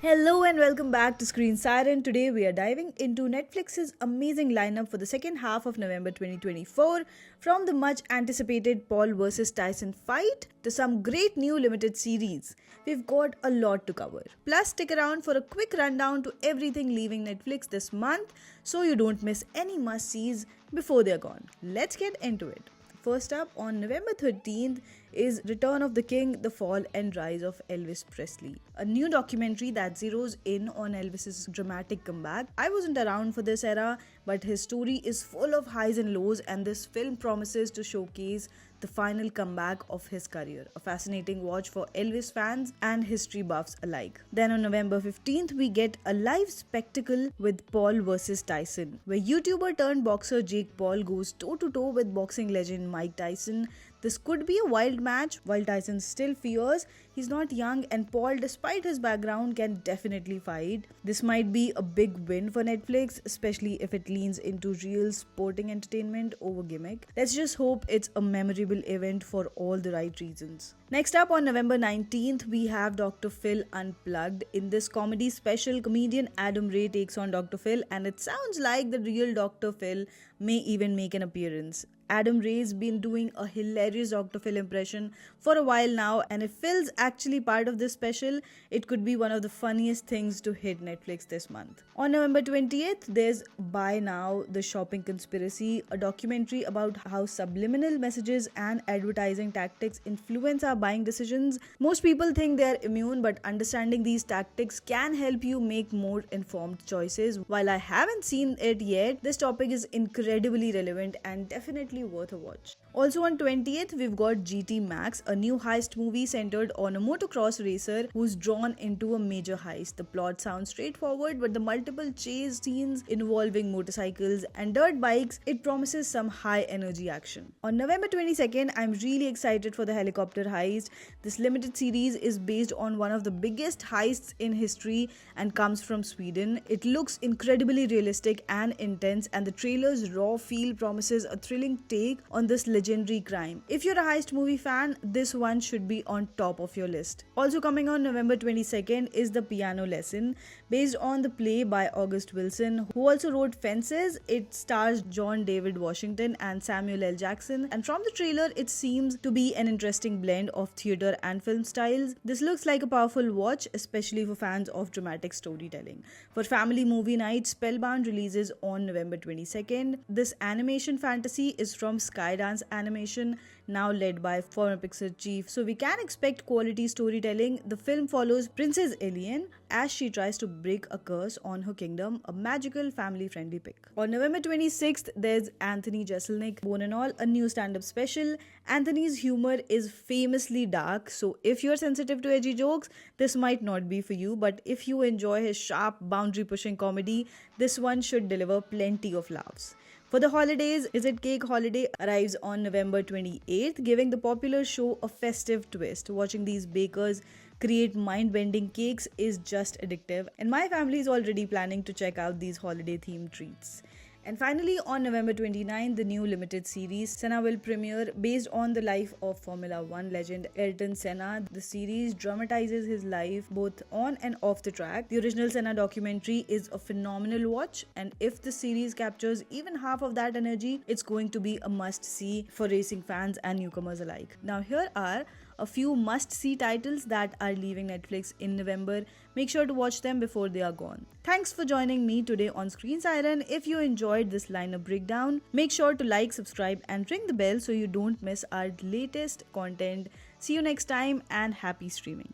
Hello and welcome back to Screen Siren. Today we are diving into Netflix's amazing lineup for the second half of November 2024, from the much anticipated Paul vs Tyson fight to some great new limited series. We've got a lot to cover. Plus, stick around for a quick rundown to everything leaving Netflix this month so you don't miss any must-sees before they're gone. Let's get into it. First up, on November 13th is Return of the King, The Fall and Rise of Elvis Presley, a new documentary that zeroes in on Elvis's dramatic comeback. I wasn't around for this era, but his story is full of highs and lows, and this film promises to showcase the final comeback of his career, a fascinating watch for Elvis fans and history buffs alike. Then on November 15th, we get a live spectacle with Paul vs Tyson, where YouTuber turned boxer Jake Paul goes toe-to-toe with boxing legend Mike Tyson. This could be a wild match. While Tyson still fears he's not young, and Paul, despite his background, can definitely fight. This might be a big win for Netflix, especially if it leans into real sporting entertainment over gimmick. Let's just hope it's a memorable event for all the right reasons. Next up, on November 19th, we have Dr. Phil Unplugged. In this comedy special, comedian Adam Ray takes on Dr. Phil, and it sounds like the real Dr. Phil may even make an appearance. Adam Ray's been doing a hilarious Dr. Phil impression for a while now, and if Phil's actually part of this special, it could be one of the funniest things to hit Netflix this month. On November 20th, there's Buy Now, The Shopping Conspiracy, a documentary about how subliminal messages and advertising tactics influence our buying decisions. Most people think they're immune, but understanding these tactics can help you make more informed choices. While I haven't seen it yet, this topic is incredibly relevant and definitely worth a watch. Also on 20th, we've got GT Max, a new heist movie centered on a motocross racer who's drawn into a major heist. The plot sounds straightforward, but the multiple chase scenes involving motorcycles and dirt bikes, it promises some high energy action. On November 22nd, I'm really excited for the helicopter heist. This limited series is based on one of the biggest heists in history and comes from Sweden. It looks incredibly realistic and intense, and the trailer's raw feel promises a thrilling take on this legendary crime. If you're a heist movie fan, this one should be on top of your list. Also coming on November 22nd is The Piano Lesson, based on the play by August Wilson, who also wrote Fences. It stars John David Washington and Samuel L. Jackson, and from the trailer, it seems to be an interesting blend of theater and film styles. This looks like a powerful watch, especially for fans of dramatic storytelling. For family movie night, Spellbound releases on November 22nd. This animation fantasy is from Skydance Animation, now led by former Pixar chief, so we can expect quality storytelling. The film follows Princess Alien as she tries to break a curse on her kingdom, a magical family-friendly pick. On November 26th, there's Anthony Jeselnik, Bone and All, a new stand-up special. Anthony's humor is famously dark, so if you're sensitive to edgy jokes, this might not be for you, but if you enjoy his sharp, boundary-pushing comedy, this one should deliver plenty of laughs. For the holidays, Is It Cake Holiday arrives on November 28th, giving the popular show a festive twist. Watching these bakers create mind-bending cakes is just addictive, and my family is already planning to check out these holiday-themed treats. And finally, on November 29th, the new limited series Senna will premiere, based on the life of Formula 1 legend Ayrton Senna. The series dramatizes his life both on and off the track. The original Senna documentary is a phenomenal watch, and if the series captures even half of that energy, it's going to be a must-see for racing fans and newcomers alike. Now, here are a few must-see titles that are leaving Netflix in November. Make sure to watch them before they are gone. Thanks for joining me today on Screen Siren. If you enjoyed this lineup breakdown, make sure to like, subscribe and ring the bell so you don't miss our latest content. See you next time, and happy streaming.